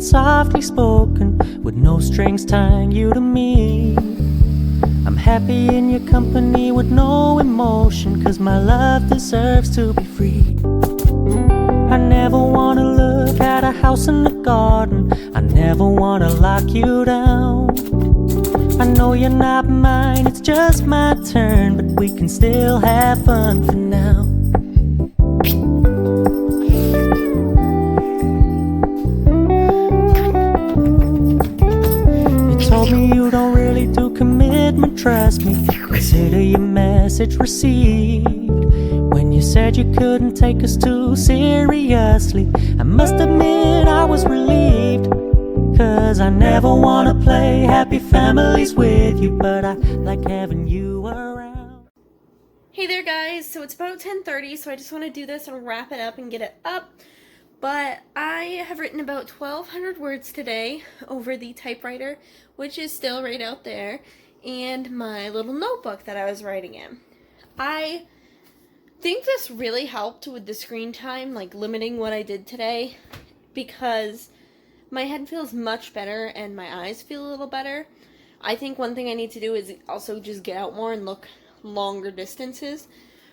softly spoken, with no strings tying you to me. I'm happy in your company with no emotion, 'cause my love deserves to be free. I never wanna look at a house in the garden, I never wanna lock you down. I know you're not mine, it's just my turn, but we can still have fun for now. You told me you don't really do commitment, trust me, consider your message received. When you said you couldn't take us too seriously, I must admit I was relieved. 'Cause I never wanna play happy families with you, but I like having you around. Hey there guys, so it's about 10:30, so I just want to do this and wrap it up and get it up. But I have written about 1,200 words today over the typewriter, which is still right out there, and my little notebook that I was writing in. I think this really helped with the screen time, like limiting what I did today, because my head feels much better and my eyes feel a little better. I think one thing I need to do is also just get out more and look longer distances,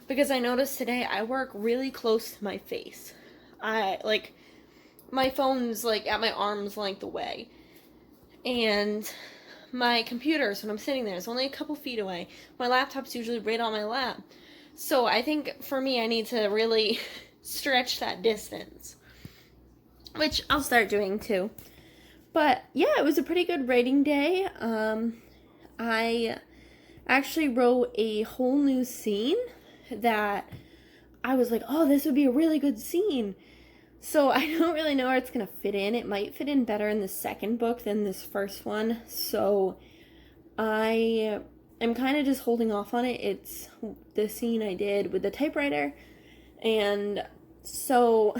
because I noticed today I work really close to my face. My phone's like at my arm's length away, and my computer, so when I'm sitting there, is only a couple feet away. My laptop's usually right on my lap. So I think for me, I need to really stretch that distance, which I'll start doing too. But yeah, it was a pretty good writing day. I actually wrote a whole new scene that I was like, oh, this would be a really good scene. So I don't really know where it's going to fit in. It might fit in better in the second book than this first one. So I am kind of just holding off on it. It's the scene I did with the typewriter. And so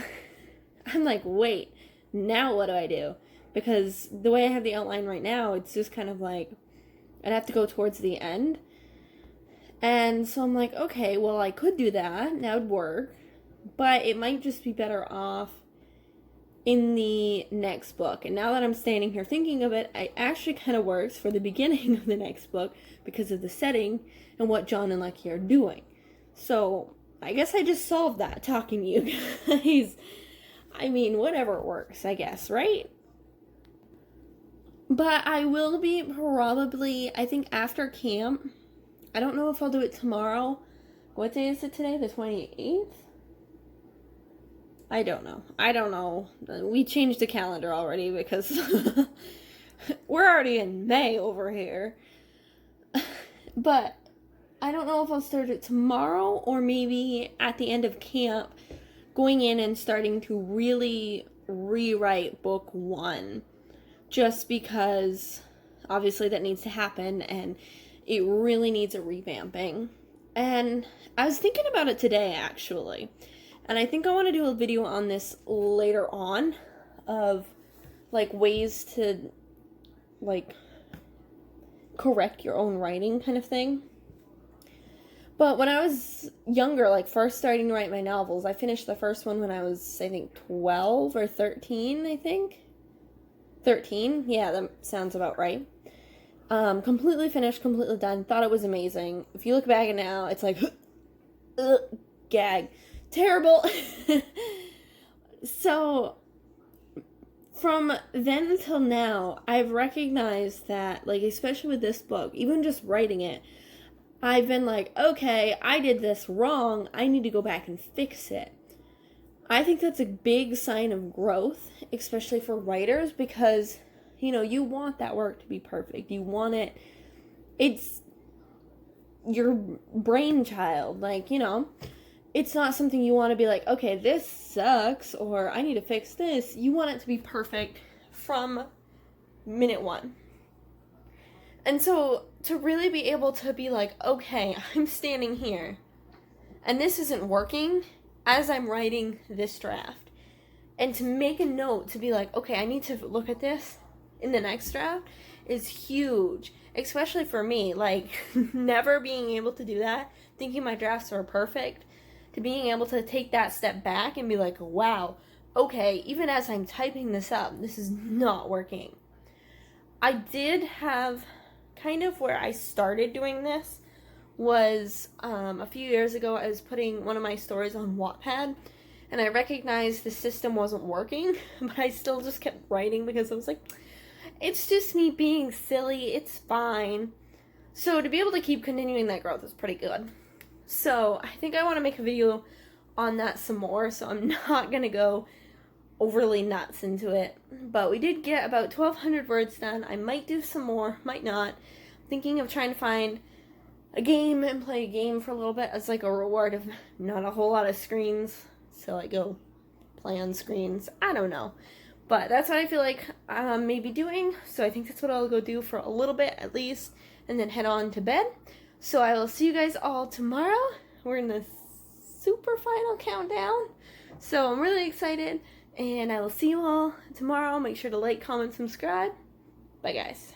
I'm like, wait, now what do I do? Because the way I have the outline right now, it's just kind of like, I'd have to go towards the end. And so I'm like, okay, well, I could do that. That would work. But it might just be better off in the next book. And now that I'm standing here thinking of it, it actually kind of works for the beginning of the next book because of the setting and what John and Lucky are doing. So I guess I just solved that talking to you guys. I mean, whatever works, I guess, right? But I will be probably, I think after camp, I don't know if I'll do it tomorrow. What day is it today? The 28th? I don't know. We changed the calendar already because we're already in May over here. But I don't know if I'll start it tomorrow or maybe at the end of camp, going in and starting to really rewrite book 1. Just because obviously that needs to happen and it really needs a revamping. And I was thinking about it today actually. And I think I want to do a video on this later on of like ways to like correct your own writing kind of thing. But when I was younger, like first starting to write my novels, I finished the first one when I was, I think, 12 or 13, I think. 13? Yeah, that sounds about right. Completely finished, completely done. Thought it was amazing. If you look back at it now, it's like, gag. Terrible. So, from then until now, I've recognized that, like, especially with this book, even just writing it, I've been like, okay, I did this wrong. I need to go back and fix it. I think that's a big sign of growth, especially for writers, because, you know, you want that work to be perfect. You want it, it's your brainchild, like, you know, it's not something you want to be like, okay, this sucks, or I need to fix this. You want it to be perfect from minute one. And so, to really be able to be like, okay, I'm standing here, and this isn't working as I'm writing this draft. And to make a note to be like, okay, I need to look at this in the next draft is huge. Especially for me, like, never being able to do that, thinking my drafts are perfect, to being able to take that step back and be like, wow, okay, even as I'm typing this up, this is not working. I did have kind of where I started doing this was a few years ago. I was putting one of my stories on Wattpad, and I recognized the system wasn't working, but I still just kept writing because I was like, it's just me being silly, it's fine. So to be able to keep continuing that growth is pretty good. So I think I want to make a video on that some more, so I'm not going to go overly nuts into it. But we did get about 1,200 words done. I might do some more, might not. I'm thinking of trying to find a game and play a game for a little bit as like a reward of not a whole lot of screens. So I go play on screens. I don't know. But that's what I feel like maybe doing. So I think that's what I'll go do for a little bit at least, and then head on to bed. So I will see you guys all tomorrow. We're in the super final countdown. So I'm really excited. And I will see you all tomorrow. Make sure to like, comment, subscribe. Bye, guys.